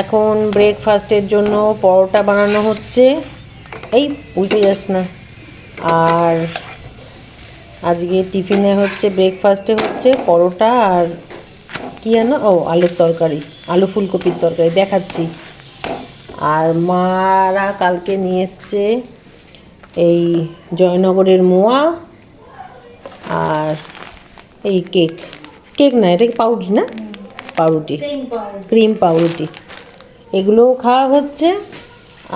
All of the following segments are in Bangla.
এখন ব্রেকফাস্টের জন্য পরোটা বানানো হচ্ছে। এই উল্টে যাস না। আর আজকে টিফিনে হচ্ছে, ব্রেকফাস্টে হচ্ছে পরোটা আর কি জানো, আলুর তরকারি, আলু ফুলকপির তরকারি দেখাচ্ছি। আর মারা কালকে নিয়ে এসছে এই জয়নগরের মোয়া আর এই কেক না, এটা পাউরুটি না, পাউরুটি, ক্রিম পাউরুটি, এগুলোও খাওয়া হচ্ছে।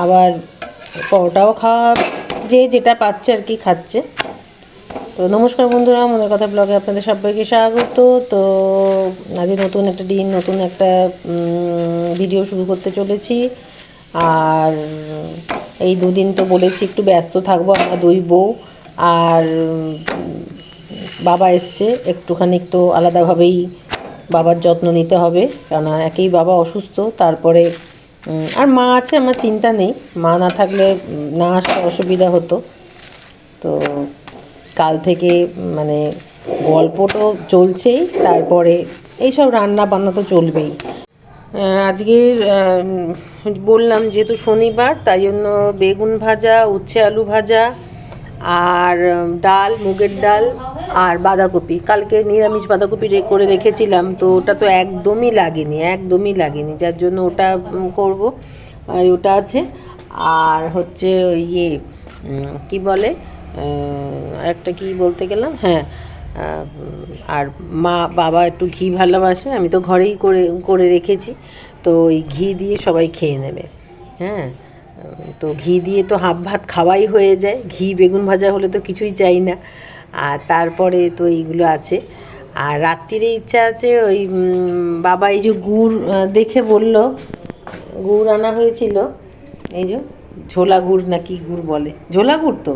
আবার পরোটাও খাওয়া, যে যেটা পাচ্ছে আর কি খাচ্ছে। তো নমস্কার বন্ধুরা, মনের কথা ব্লগে আপনাদের সবাইকে স্বাগত। তো আজ নতুন একটা দিন, নতুন একটা ভিডিও শুরু করতে চলেছি। আর এই দুদিন তো বলেছি একটু ব্যস্ত থাকবো, আমরা দুই বউ। আর বাবা এসছে, একটুখানি তো আলাদাভাবেই বাবার যত্ন নিতে হবে, কেননা একেই বাবা অসুস্থ। তারপরে আর মা আছে, আমার চিন্তা নেই, মা না থাকলে না আসতে অসুবিধা হতো। তো কাল থেকে মানে গল্প তো চলছেই, তারপরে এইসব রান্না বান্না তো চলবেই। আজকে বললাম যেহেতু শনিবার, তাই জন্য বেগুন ভাজা, উচ্ছে আলু ভাজা আর ডাল, মুগের ডাল আর বাঁধাকপি। কালকে নিরামিষ বাঁধাকপি করে রেখেছিলাম, তো ওটা তো একদমই লাগেনি, যার জন্য ওটা করব। ওটা আছে। আর হচ্ছে ইয়ে কি বলে, একটা কি বলতে গেলাম, হ্যাঁ, আর বাবা একটু ঘি ভালোবাসে, আমি তো ঘরেই করে রেখেছি। তো ওই ঘি দিয়ে সবাই খেয়ে নেবে। হ্যাঁ, তো ঘি দিয়ে তো হাফ ভাত খাওয়াই হয়ে যায়, ঘি বেগুন ভাজা হলে তো কিছুই চাই না। আর তারপরে তো এইগুলো আছে। আর রাত্রিরে ইচ্ছা আছে ওই বাবা এই যে গুড় দেখে বলল, গুড় আনা হয়েছিল, এই যে ঝোলা গুড় না কি গুড় বলে, ঝোলা গুড়, তো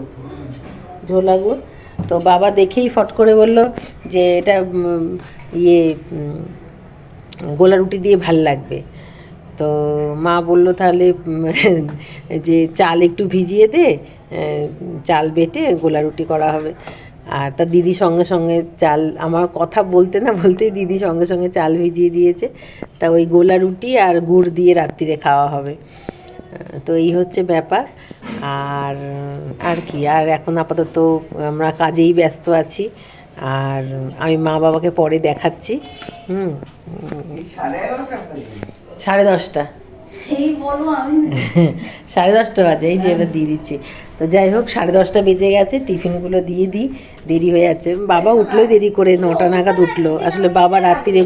ঝোলা গুড়। তো বাবা দেখেই ফট করে বলল যে এটা ইয়ে গোলা রুটি দিয়ে ভাল লাগবে। তো মা বলল তাহলে যে চাল একটু ভিজিয়ে দে, চাল বেটে গোলা রুটি করা হবে। আর তা দিদি সঙ্গে সঙ্গে চাল, আমার কথা বলতে না বলতেই দিদি সঙ্গে সঙ্গে চাল ভিজিয়ে দিয়েছে। তা ওই গোলা রুটি আর গুড় দিয়ে রাত্রিরে খাওয়া হবে। তো এই হচ্ছে ব্যাপার। আর আর কি, আর এখন আপাতত আমরা কাজেই ব্যস্ত আছি। আর আমি মা বাবাকে পরে দেখাচ্ছি। 10:30 সেই বলো, আমি 10:30 বাজে, এই যে এবার দিয়ে দিচ্ছি। তো যাই হোক, 10:30 বেজে গেছে, টিফিনগুলো দিয়ে দিই, দেরি হয়ে যাচ্ছে। বাবা উঠলোই দেরি করে, 9টা নাগাদ উঠলো। আসলে বাবা রাত্রিরে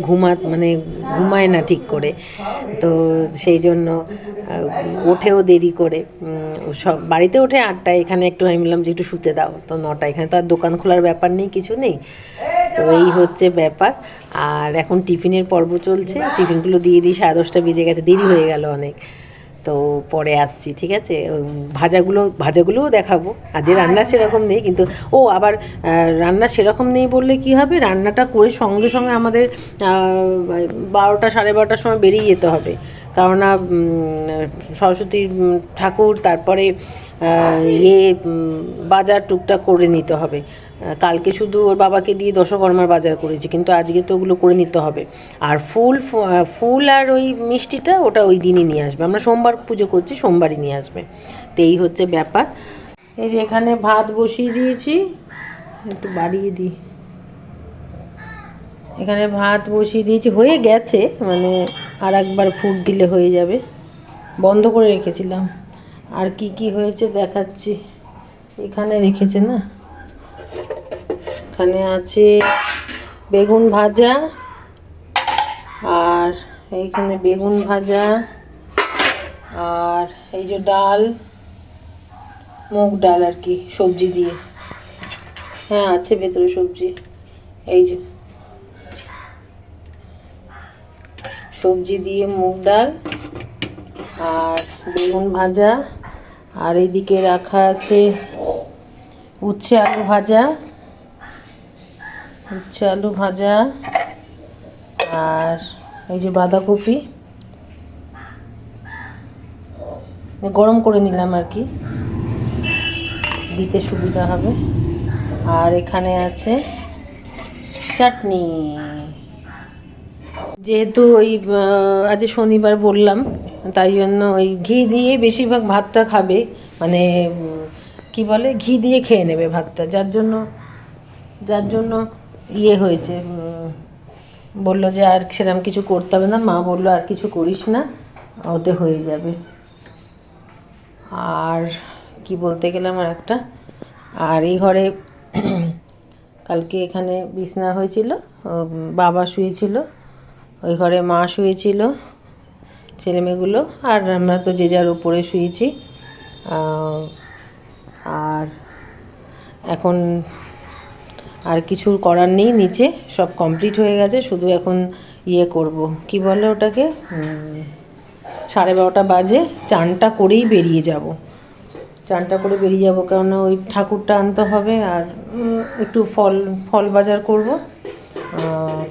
ঘুমায় না ঠিক করে, তো সেই জন্য ওঠেও দেরি করে। সব বাড়িতে ওঠে 8টায়, এখানে একটু আমি বললাম যে একটু শুতে দাও, তো 9টা। এখানে তো আর দোকান খোলার ব্যাপার নেই, কিছু নেই। তো এই হচ্ছে ব্যাপার। আর এখন টিফিনের পর্ব চলছে, টিফিনগুলো দিয়ে দিই, 10:30 বেজে গেছে, দেরি হয়ে গেল অনেক। তো পরে আসছি, ঠিক আছে। ভাজাগুলোও দেখাবো। আজকে রান্না সেরকম নেই, কিন্তু আবার রান্না সেরকম নেই বললে কি হবে, রান্নাটা করে সঙ্গে সঙ্গে আমাদের 12টা 12:30টার সময় বেরিয়ে যেতে হবে। কেননা সরস্বতী ঠাকুর, তারপরে বাজার টুকটাক করে নিতে হবে। কালকে শুধু ওর বাবাকে দিয়ে দশকর্মার বাজার করেছি, কিন্তু আজকে তো ওগুলো করে নিতে হবে। আর ফুল আর ওই মিষ্টিটা ওটা ওই দিনই নিয়ে আসবে। আমরা সোমবার পুজো করছি, সোমবারই নিয়ে আসবে। তো এই হচ্ছে ব্যাপার। এই যে এখানে ভাত বসিয়ে দিয়েছি, একটু বাড়িয়ে দিই। এখানে ভাত বসিয়ে দিয়েছি, হয়ে গেছে, মানে আর একবার ফুট দিলে হয়ে যাবে। বন্ধ করে রেখেছিলাম। আর কি কি হয়েছে দেখাচ্ছি। এখানে রেখেছে না, এখানে আছে বেগুন ভাজা, আর এইখানে বেগুন ভাজা, আর এই যে ডাল, মুগ ডাল আর কি, সবজি দিয়ে। হ্যাঁ, আছে ভেতরে সবজি, এই যে সবজি দিয়ে মুগ ডাল আর বেগুন ভাজা। আর এইদিকে রাখা আছে উচ্ছে আলু ভাজা, আর এই যে বাঁধাকপি গরম করে নিলাম আর কি, দিতে সুবিধা হবে। আর এখানে আছে চাটনি। যেহেতু ওই আজ শনিবার বললাম, তাই জন্য ওই ঘি দিয়ে বেশিরভাগ ভাতটা খাবে, মানে কি বলে ঘি দিয়ে খেয়ে নেবে ভাতটা, যার জন্য ইয়ে হয়েছে, বললো যে আর সেরকম কিছু করতে হবে না, মা বললো আর কিছু করিস না, ওতে হয়ে যাবে। আর কি বলতে গেলাম আর একটা, আর এই ঘরে কালকে এখানে বিছনা হয়েছিল, বাবা শুয়েছিল, ওই ঘরে মা শুয়েছিল, ছেলেমেয়েগুলো, আর আমরা তো যে যার উপরে শুয়েছি। আর এখন আর কিছু করার নেই, নিচে সব কমপ্লিট হয়ে গেছে, শুধু এখন ইয়ে করব, কি বলে ওটাকে, 12:30 বাজে, চানটা করেই বেরিয়ে যাব, কেননা ওই ঠাকুরটা আনতে হবে, আর একটু ফল বাজার করব,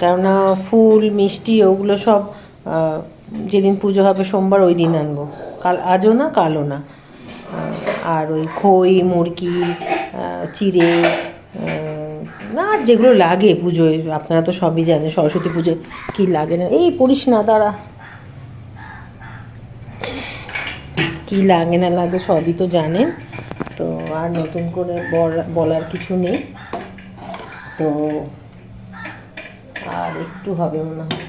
কেননা ফুল মিষ্টি ওগুলো সব যেদিন পুজো হবে সোমবার ওই দিন আনবো, আজও না কালও না। আর ওই খই মুরগি চিড়ে, আর যেগুলো লাগে পুজোয়, আপনারা তো সবই জানেন, সরস্বতী পুজোয় কী লাগে না, এই পড়িস না দাঁড়া, কী লাগে না লাগে সবই তো জানেন, তো আর নতুন করে বলার কিছু নেই। তো আর একটু হবে মনে হয়,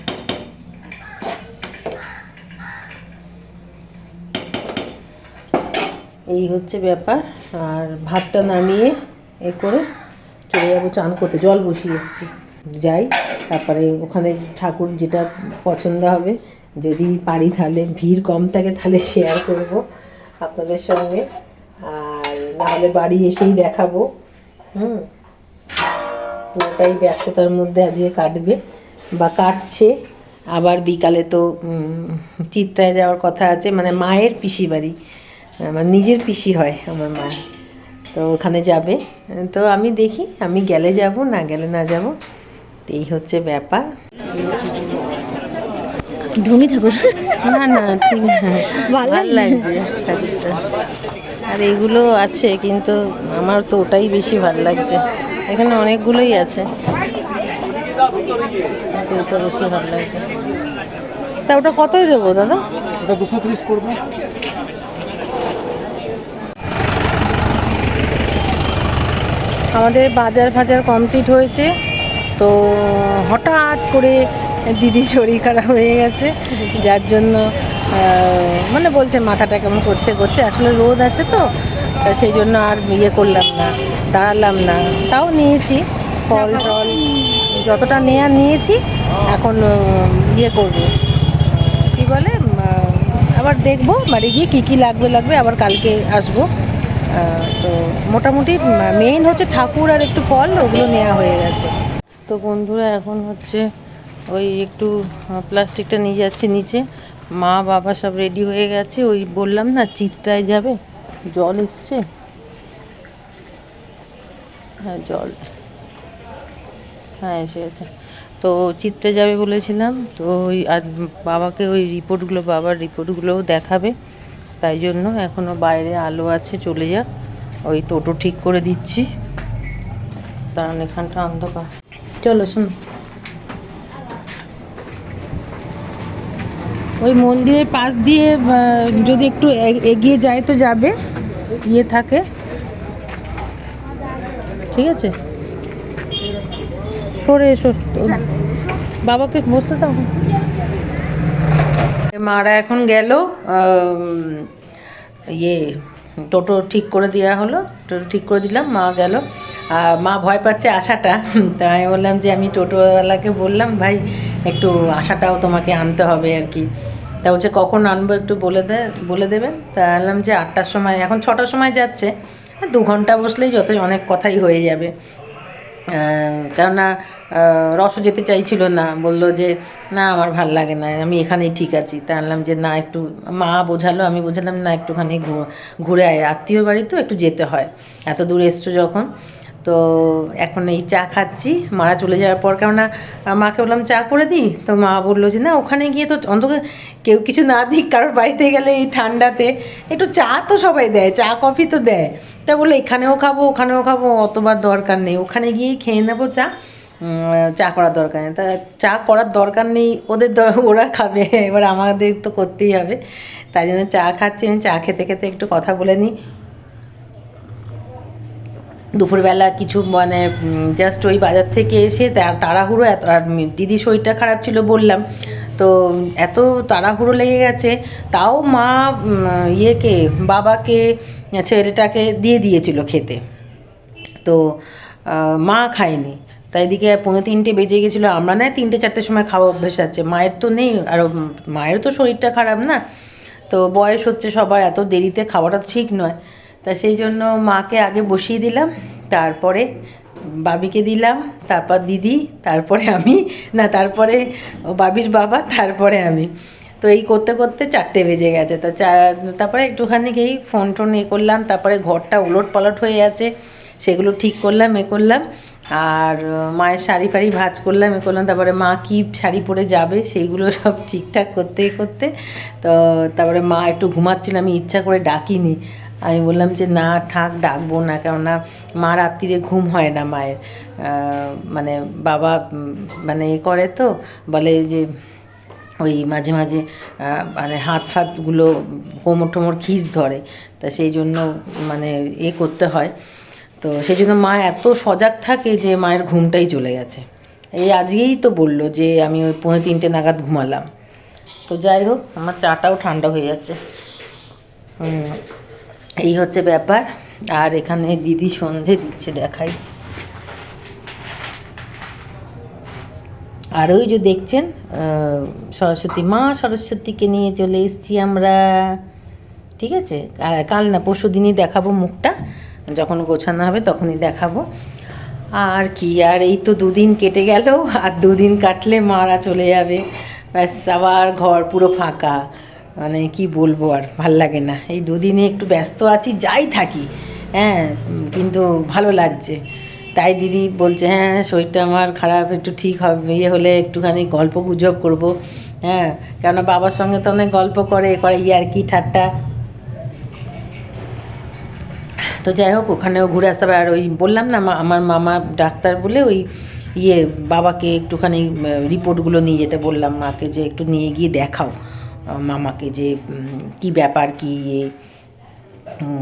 এই হচ্ছে ব্যাপার। আর ভাতটা নামিয়ে এ করে চলে যাবো চান করতে, জল বসিয়ে এসেছি, যাই, তারপরে ওখানে ঠাকুর যেটা পছন্দ হবে, যদি পারি তাহলে ভিড় কম থাকে তাহলে শেয়ার করব আপনাদের সঙ্গে, আর নাহলে বাড়ি এসেই দেখাবো। পুরোটাই ব্যস্ততার মধ্যে আজকে কাটবে বা কাটছে। আবার বিকালে তো চিত্রায় যাওয়ার কথা আছে, মানে মায়ের পিসি বাড়ি, আমার নিজের পিসি হয় আমার মা, তো ওখানে যাবে, তো আমি দেখি, আমি গেলে যাব, না গেলে না যাব, এই হচ্ছে ব্যাপার। ঢুমি ঠাকুর না না ঠিক ভালো লাগছে ঠাকুরটা, আর এগুলো আছে কিন্তু আমার তো ওটাই বেশি ভালো লাগছে, এখানে অনেকগুলোই আছে কিন্তু ওটা বেশি ভালো লাগছে। তা ওটা কতই দেবো দাদা? ওটা 230 পড়বে। আমাদের বাজার ফাজার কমপ্লিট হয়েছে, তো হঠাৎ করে দিদি শরীর খারাপ হয়ে গেছে, যার জন্য মানে বলছে মাথাটা কেমন করছে, আসলে রোদ আছে তো, সেই জন্য আর ইয়ে করলাম না, দাঁড়ালাম না, তাও নিয়েছি ফল টল যতটা নিয়েছি, এখন ইয়ে করবো, কি বলে, আবার দেখবো বাড়ি গিয়ে কী লাগবে, আবার কালকে আসবো। তো মোটামুটি মেইন হচ্ছে ঠাকুর আর একটু ফল, ওগুলো নেওয়া হয়ে গেছে। তো বন্ধুরা এখন হচ্ছে ওই একটু প্লাস্টিকটা নিয়ে যাচ্ছি নিচে, মা বাবা সব রেডি হয়ে গেছে, ওই বললাম না চিত্রায় যাবে, জল এসছে, হ্যাঁ জল, হ্যাঁ এসে গেছে, তো চিত্রে যাবে বলেছিলাম, তো ওই আজ বাবাকে ওই বাবার রিপোর্টগুলোও দেখাবে, তাই জন্য এখনও বাইরে আলো আছে, চলে যাক, ওই টোটো ঠিক করে দিচ্ছি, দাঁড়ান এখানটা অন্ধকার, চলো শুনো, ওই মন্দিরের পাশ দিয়ে যদি একটু এগিয়ে যায় তো যাবে, ইয়ে থাকে, ঠিক আছে, সরে এসো, বাবাকে বসতে দাও। মারা এখন গেল, ইয়ে টোটো ঠিক করে দেওয়া হলো, টোটো ঠিক করে দিলাম, মা গেল, মা ভয় পাচ্ছে আশাটা, তাই আমি বললাম যে আমি টোটোওয়ালাকে বললাম ভাই একটু আশাটাও তোমাকে আনতে হবে আর কি, তা বলছে কখন আনবো একটু বলে দেবেন, তা বললাম যে 8টার সময়, এখন 6টার সময় যাচ্ছে, 2 ঘন্টা বসলেই অনেক কথাই হয়ে যাবে, কেননা রসও যেতে চাইছিল না, বলল যে না আমার ভাল লাগে না, আমি এখানেই ঠিক আছি, তা আনলাম যে না একটু, মা বোঝালো, আমি বোঝালাম না একটুখানি ঘুরে আয়, আত্মীয় বাড়ি তো একটু যেতে হয়, এত দূর এসছো যখন, তো এখন এই চা খাচ্ছি, মারা চলে যাওয়ার পর, কেননা মাকে বললাম চা করে দিই, তো মা বললো যে না ওখানে গিয়ে তো অন্তত কেউ কিছু না দিক, কারোর বাড়িতে গেলে এই ঠান্ডাতে একটু চা তো সবাই দেয়, চা কফি তো দেয়, তা বলে এখানেও খাবো ওখানেও খাবো, অতবার দরকার নেই, ওখানে গিয়েই খেয়ে নেবো চা, চা করার দরকার নেই। তা চা করার দরকার নেই, ওরা খাবে, এবার আমাদের তো করতেই হবে। তাই জন্য চা খাচ্ছি। আমি চা খেতে খেতে একটু কথা বলে নিই। দুপুরবেলা কিছু মানে জাস্ট ওই বাজার থেকে এসে তাড়াহুড়ো এত, আর দিদির শরীরটা খারাপ ছিল বললাম, তো এত তাড়াহুড়ো লেগে গেছে। তাও মা ইয়েকে, বাবাকে, ছেলেটাকে দিয়ে দিয়েছিল খেতে, তো মা খায়নি। তাই এদিকে 2:45 বেজে গেছিলো। আমরা না 3-4টের সময় খাওয়া অভ্যেস আছে, মায়ের তো নেই, আর মায়েরও তো শরীরটা খারাপ না, তো বয়স হচ্ছে সবার, এত দেরিতে খাওয়াটা তো ঠিক নয়। তা সেই জন্য মাকে আগে বসিয়ে দিলাম, তারপরে বাবিকে দিলাম, তারপর দিদি, তারপরে আমি, না তারপরে বাবির বাবা, তারপরে আমি। তো এই করতে করতে 4টে বেজে গেছে। তো তারপরে একটুখানি এই ফোন টোন করলাম, তারপরে ঘরটা উলট পালট হয়ে আছে, সেগুলো ঠিক করলাম, করলাম। আর মায়ের শাড়ি ফাড়ি ভাঁজ করলাম, করলাম। তারপরে মা কী শাড়ি পরে যাবে সেইগুলো সব ঠিকঠাক করতে করতে, তো তারপরে মা একটু ঘুমাচ্ছিল, আমি ইচ্ছা করে ডাকিনি। আমি বললাম যে না থাক, ডাকবো না, কেননা মা রাত্রিরে ঘুম হয় না মায়ের, মানে বাবা মানে করে তো, বলে যে ওই মাঝে মাঝে মানে হাত ফাতগুলো কোমর টোমর খিঁচ ধরে, তা সেই জন্য মানে করতে হয়। তো সেই জন্য মা এত সজাগ থাকে যে মায়ের ঘুমটাই চলে গেছে। এই আজকেই তো বললো যে আমি ওই 2:45 নাগাদ ঘুমালাম। তো যাই হোক, আমার চাটাও ঠান্ডা হয়ে যাচ্ছে। এই হচ্ছে ব্যাপার। আর এখানে দিদি সন্ধে দিচ্ছে, দেখাই। আর ওই যে দেখছেন সরস্বতী, মা সরস্বতীকে নিয়ে চলে এসেছি আমরা, ঠিক আছে। কাল না পরশু দিনই দেখাবো মুখটা, যখন গোছানো হবে তখনই দেখাবো। আর কি, আর এই তো 2 দিন কেটে গেল, আর 2 দিন কাটলে মারা চলে যাবে, ব্যাস আবার ঘর পুরো ফাঁকা। মানে কি বলবো, আর ভাল লাগে না। এই 2 দিনে একটু ব্যস্ত আছি, যাই থাকি, হ্যাঁ, কিন্তু ভালো লাগছে। তাই দিদি বলছে হ্যাঁ শরীরটা আমার খারাপ, একটু ঠিক হবে, হলে একটুখানি গল্প গুজব করবো, হ্যাঁ, কেননা বাবার সঙ্গে তো অনেক গল্প করে ইয়ার্কি ঠাট্টা। তো যাই হোক, ওখানেও ঘুরে আসতে হবে। আর ওই বললাম না আমার মামা ডাক্তার বলে, ওই বাবাকে একটুখানি রিপোর্টগুলো নিয়ে যেতে বললাম মাকে, যে একটু নিয়ে গিয়ে দেখাও মামাকে, যে কি ব্যাপার কি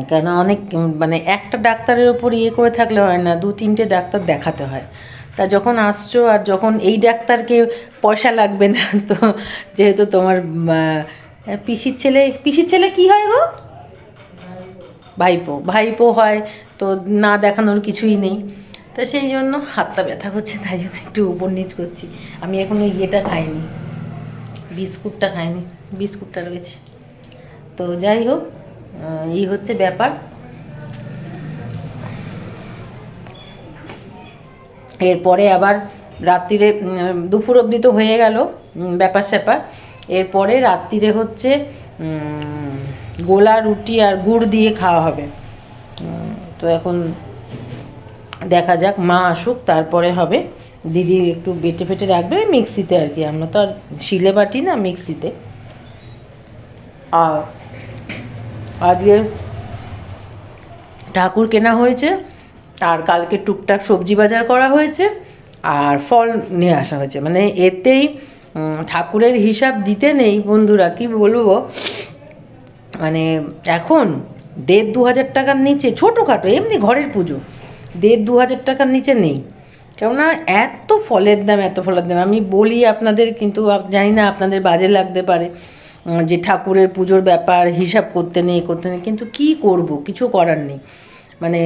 কেন অনেক মানে একটা ডাক্তারের ওপর করে থাকলে হয় না, 2-3টে ডাক্তার দেখাতে হয়। তা যখন আসছো, আর যখন এই ডাক্তারকে পয়সা লাগবে না, তো যেহেতু তোমার পিসির ছেলে কি হয় গো, ভাইপো হয়, তো না দেখানোর কিছুই নেই। তো সেই জন্য হাতটা ব্যথা করছে, তাই জন্য একটু উপর নিচ করছি। আমি এখনও খাইনি, বিস্কুটটা খাইনি, বিস্কুটটা রয়েছে। তো যাই হোক, এই হচ্ছে ব্যাপার। এরপরে আবার রাত্রিরে, দুপুর অবধি তো হয়ে গেল ব্যাপার স্যাপার। এরপরে রাত্রিরে হচ্ছে গোলা রুটি আর গুড় দিয়ে খাওয়া হবে। তো এখন দেখা যাক, মা আসুক তারপরে হবে। দিদি একটু বেটে ফেটে রাখবে মিক্সিতে আর কি, আমরা তো আর শিলে বাটি না, মিক্সিতে। আর আজকে ঠাকুর কেনা হয়েছে, আর কালকে টুকটাক সবজি বাজার করা হয়েছে, আর ফল নিয়ে আসা হয়েছে। মানে এতেই ঠাকুরের হিসাব দিতে নেই বন্ধুরা, কি বলবো, মানে এখন 1,500-2,000 টাকার নিচে, ছোটোখাটো এমনি ঘরের পুজো, 1,500-2,000 টাকার নিচে নেই। কেননা এত ফলের দাম, এত ফলের দাম। আমি বলি আপনাদের, কিন্তু জানি না আপনাদের বাজে লাগতে পারে, যে ঠাকুরের পুজোর ব্যাপার, হিসাব করতে নেই, কিন্তু কি করব, কিছু করার নেই। মানে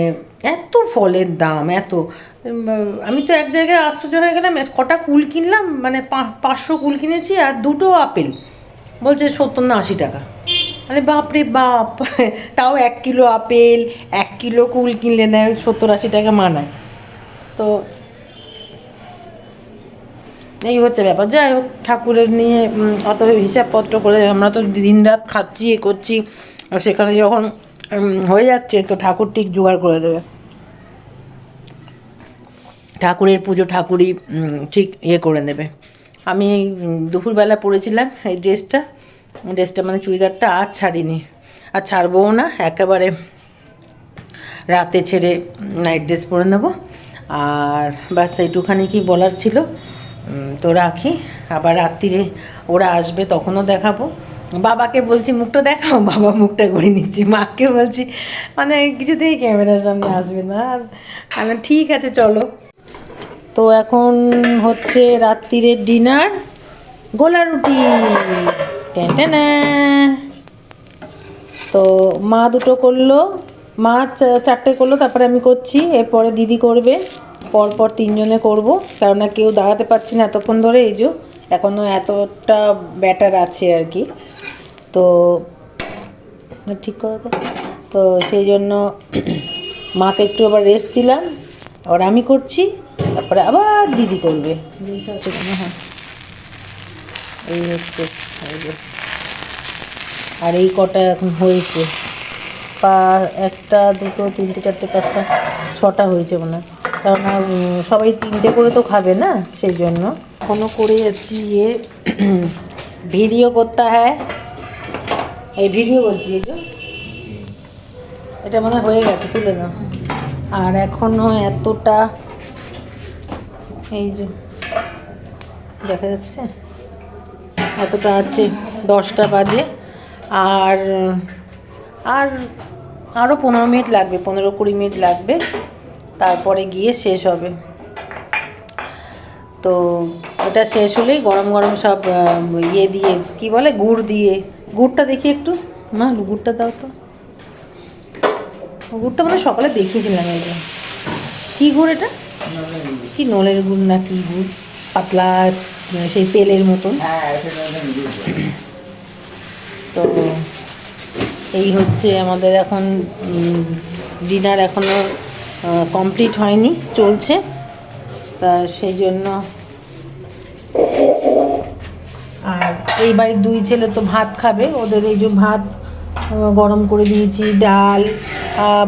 এত ফলের দাম, এত, আমি তো এক জায়গায় আশ্চর্য হয়ে গেলাম, কটা কুল কিনলাম, মানে 500 কুল কিনেছি, আর 2টো আপেল বলছে 70 না 80 টাকা। মানে বাপরে বাপ, তাও 1 কিলো আপেল, 1 কিলো কুল কিনলে না 70-80 টাকা মানায়। তো এই হচ্ছে ব্যাপার। যাই হোক, ঠাকুরের নিয়ে অত হিসাবপত্র করে আমরা তো দিন রাত খাচ্ছি, করছি, আর সেখানে যখন হয়ে যাচ্ছে, তো ঠাকুর ঠিক জোগাড় করে দেবে। ঠাকুরের পুজো ঠাকুরই ঠিক করে নেবে। আমি দুপুরবেলা পরেছিলাম এই ড্রেসটা মানে চুড়িদারটা, আর ছাড়িনি, আর ছাড়বও না, একেবারে রাতে ছেড়ে নাইট ড্রেস পরে নেবো। আর ব্যাস এইটুখানি কি বলার ছিল। তো রাখি, আবার রাত্রিরে ওরা আসবে তখনও দেখাবো। বাবাকে বলছি মুখটা দেখাও, বাবা মুখটা করে নিচ্ছি। মাকে বলছি মানে কিছুতেই ক্যামেরার সামনে আসবে না। আর আমি ঠিক আছে চলো। তো এখন হচ্ছে রাত্রিরের ডিনার, গোলা রুটি। টেনটেনা। তো মা দুটো করলো, মা চারটে করলো, তারপরে আমি করছি, এরপরে দিদি করবে, পরপর তিনজনে করব, কেননা কেউ দাঁড়াতে পারছি না এতক্ষণ ধরে। এই যে এখনও এতটা ব্যাটার আছে আর কি। তো ঠিক করে দাও। তো সেই জন্য মাকে একটু আবার রেস্ট দিলাম, আবার আমি করছি, তারপরে আবার দিদি করবে। হ্যাঁ, এই হচ্ছে, এই যে। আর এই কটা এখন হয়েছে, একটা দুটো তিনটে চারটে পাঁচটা ছটা হয়েছে মনে হয়, কেননা সবাই তিনটে করে তো খাবে না, সেই জন্য এখনও করে যাচ্ছি। ইয়ে ভিডিও করতে হয়, এই ভিডিও বলছি, এই যে এটা মনে হয় হয়ে গেছে, তুলে নাও। আর এখনও এতটা, এই যে দেখা যাচ্ছে এতটা আছে, 10টা বাজে। আর আর আরও 15 মিনিট লাগবে, 15-20 মিনিট লাগবে, তারপরে গিয়ে শেষ হবে। তো এটা শেষ হলেই গরম গরম সব ইয়ে দিয়ে, কি বলে, গুড় দিয়ে, গুড়টা দেখি একটু, মা গুড়টা দাও তো। গুড়টা মানে সকালে দেখিয়েছিলাম। এই যে কী গুড় এটা, কি নলের গুড় না কি গুড়, পাতলা সেই তেলের মতন। তো এই হচ্ছে আমাদের এখন ডিনার, এখনও কমপ্লিট হয়নি, চলছে। তা সেই জন্য, আর এই বাড়ির 2 ছেলে তো ভাত খাবে, ওদের এই যে ভাত গরম করে দিয়েছি, ডাল,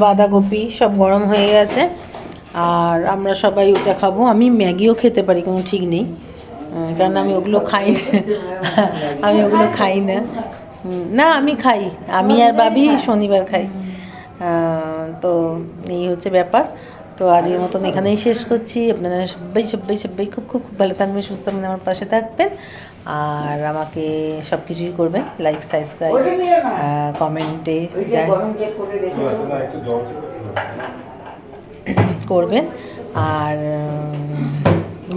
বাঁধাকপি সব গরম হয়ে গেছে। আর আমরা সবাই ওটা খাবো। আমি ম্যাগিও খেতে পারি, কোনো ঠিক নেই, কারণ আমি ওগুলো খাই না। আমি ওগুলো খাই না। না আমি খাই, আমি আর বাবি শনিবার খাই। তো এই হচ্ছে ব্যাপার। তো আজকের মতন এখানেই শেষ করছি। আপনারা সবাই সবাই সবাই খুব খুব খুব ভালো থাকবেন, সুস্থ থাকবেন, আমার পাশে থাকবেন, আর আমাকে সব কিছুই করবেন, লাইক, সাবস্ক্রাইব, কমেন্টে করবেন। আর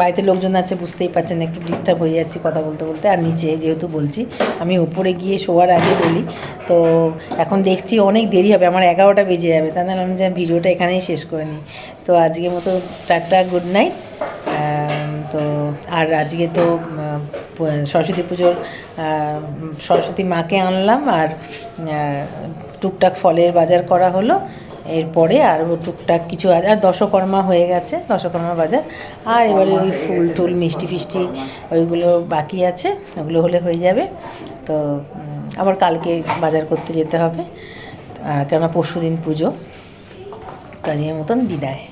বাড়িতে লোকজন আছে, বুঝতেই পারছেন, একটু ডিস্টার্ব হয়ে যাচ্ছি কথা বলতে বলতে। আর নিচে যেহেতু বলছি, আমি ওপরে গিয়ে শোয়ার আগে বলি। তো এখন দেখছি অনেক দেরি হবে, আমার 11টা বেজে যাবে, তা নাহলে আমি যে ভিডিওটা এখানেই শেষ করে নিই। তো আজকের মতো টাটা, গুড নাইট। তো আর আজকে তো সরস্বতী পুজোর, সরস্বতী মাকে আনলাম, আর টুকটাক ফলের বাজার করা হলো। এরপরে আরও টুকটাক কিছু, আর দশকর্মা হয়ে গেছে, দশকর্মা বাজার। আর এবারে ওই ফুল টুল মিষ্টি ফিষ্টি ওইগুলো বাকি আছে, ওগুলো হলে হয়ে যাবে। তো আবার কালকে বাজার করতে যেতে হবে, কেননা পরশুদিন পুজো। কাজের মতন বিদায়।